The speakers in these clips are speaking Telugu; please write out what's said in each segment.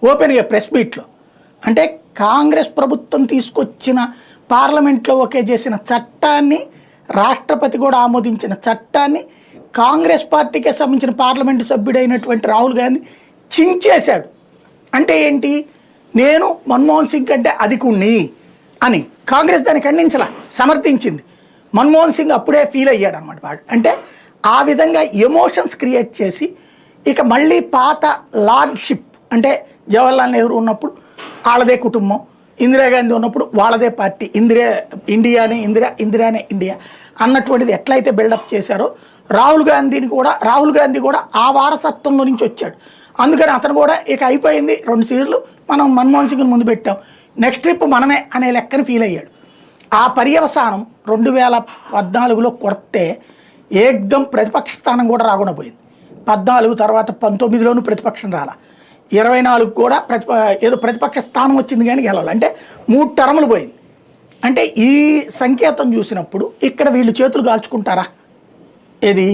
ఓపెన్గా ప్రెస్ మీట్లో. అంటే కాంగ్రెస్ ప్రభుత్వం తీసుకొచ్చిన పార్లమెంట్లో ఓకే చేసిన చట్టాన్ని, రాష్ట్రపతి కూడా ఆమోదించిన చట్టాన్ని కాంగ్రెస్ పార్టీకే సంబంధించిన పార్లమెంటు సభ్యుడైనటువంటి రాహుల్ గాంధీ చించేశాడు. అంటే ఏంటి, నేను మన్మోహన్ సింగ్ కంటే అధికుణ్ణి అని కాంగ్రెస్ దాన్ని ఖండించలా, సమర్థించింది. మన్మోహన్ సింగ్ అప్పుడే ఫీల్ అయ్యాడు అనమాట బాగా. అంటే ఆ విధంగా ఎమోషన్స్ క్రియేట్ చేసి ఇక మళ్ళీ పాత లార్డ్షిప్, అంటే జవహర్లాల్ నెహ్రూ ఉన్నప్పుడు వాళ్ళదే కుటుంబం, ఇందిరాగాంధీ ఉన్నప్పుడు వాళ్ళదే పార్టీ, ఇండియానే ఇండియా అన్నటువంటిది ఎట్లయితే బిల్డప్ చేశారో రాహుల్ గాంధీ కూడా ఆ వారసత్వంలో నుంచి వచ్చాడు. అందుకని అతను కూడా ఇక అయిపోయింది, 2 సీట్లు మనం మన్మోహన్ సింగ్ ముందు పెట్టాం, నెక్స్ట్ ట్రిప్ మనమే అనే లెక్కని ఫీల్ అయ్యాడు. ఆ పర్యవసానం 2014లో కొడితే ఏకదం ప్రతిపక్ష స్థానం కూడా రాకుండా పోయింది. 14 తర్వాత 19లోనూ ప్రతిపక్షం రాలా, 24 కూడా ఏదో ప్రతిపక్ష స్థానం వచ్చింది కానీ గెలవాలి. అంటే 3 టర్ములు పోయింది. అంటే ఈ సంకేతం చూసినప్పుడు ఇక్కడ వీళ్ళు చేతులు కాల్చుకుంటారా, ఏది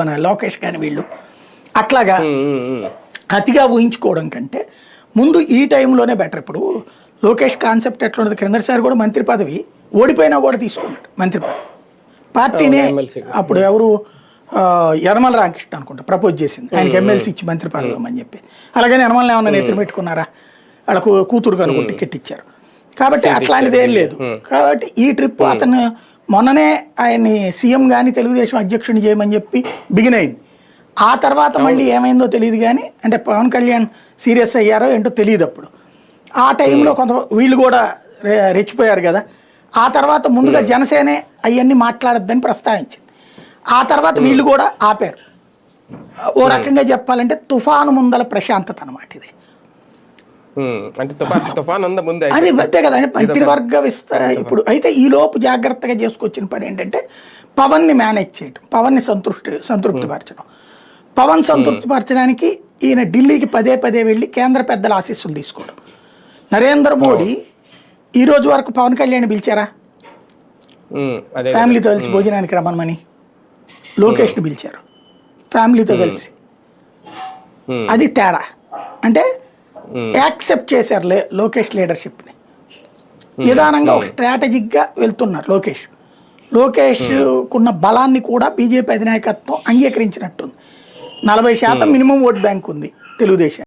మన లోకేష్ కానీ వీళ్ళు అట్లాగా అతిగా ఊహించుకోవడం కంటే ముందు ఈ టైంలోనే బెటర్. ఇప్పుడు లోకేష్ కాన్సెప్ట్ ఎట్లా ఉంటుంది, క్రిందసారి కూడా మంత్రి పదవి ఓడిపోయినా కూడా తీసుకున్నాడు మంత్రి పదవి. పార్టీనే అప్పుడు ఎవరు యనమల రామకృష్ణ అనుకుంటా ప్రపోజ్ చేసింది ఆయనకి ఎమ్మెల్సీ ఇచ్చి మంత్రి పదవి అని చెప్పి. అలాగని యనమలని ఏమన్నా నెత్తిన పెట్టుకున్నారా, వాళ్ళ కూతురు కనుక టికెట్ ఇచ్చారు. కాబట్టి అట్లాంటిది ఏం లేదు. కాబట్టి ఈ ట్రిప్ అతను మొన్ననే ఆయన్ని సీఎం కానీ తెలుగుదేశం అధ్యక్షుడిని చేయమని చెప్పి బిగిన్ అయింది. ఆ తర్వాత మళ్ళీ ఏమైందో తెలియదు కానీ, అంటే పవన్ కళ్యాణ్ సీరియస్ అయ్యారో ఏంటో తెలియదు అప్పుడు. ఆ టైంలో కొంత వీళ్ళు కూడా రెచ్చిపోయారు కదా. ఆ తర్వాత ముందుగా జనసేనే అవన్నీ మాట్లాడొద్దని ప్రస్తావించింది. ఆ తర్వాత వీళ్ళు కూడా ఆపారు. ఓ రకంగా చెప్పాలంటే తుఫాను ముందల ప్రశాంతత అనమాట ఇది. అది అంతే కదా. మంత్రివర్గ ఇప్పుడు అయితే ఈ లోపు జాగ్రత్తగా చేసుకొచ్చిన పని ఏంటంటే పవన్ని మేనేజ్ చేయటం, పవన్ని సంతృప్తిపరచడం. పవన్ సంతృప్తిపరచడానికి ఈయన ఢిల్లీకి పదే వెళ్ళి కేంద్ర పెద్దల ఆశీస్సులు తీసుకోవడం. నరేంద్ర మోడీ ఈ రోజు వరకు పవన్ కళ్యాణ్ పిలిచారా, ఫ్యామిలీతో కలిసి భోజనానికి రమ్మని. లోకేష్ని పిలిచారు ఫ్యామిలీతో కలిసి. అది తేడా. అంటే యాక్సెప్ట్ చేశారు లోకేష్ లీడర్షిప్ని. నిదానంగా ఒక స్ట్రాటజిక్గా వెళ్తున్నారు లోకేష్కున్న బలాన్ని కూడా బీజేపీ అధినాయకత్వం అంగీకరించినట్టుంది. 40% మినిమం ఓట్ బ్యాంక్ ఉంది తెలుగుదేశం.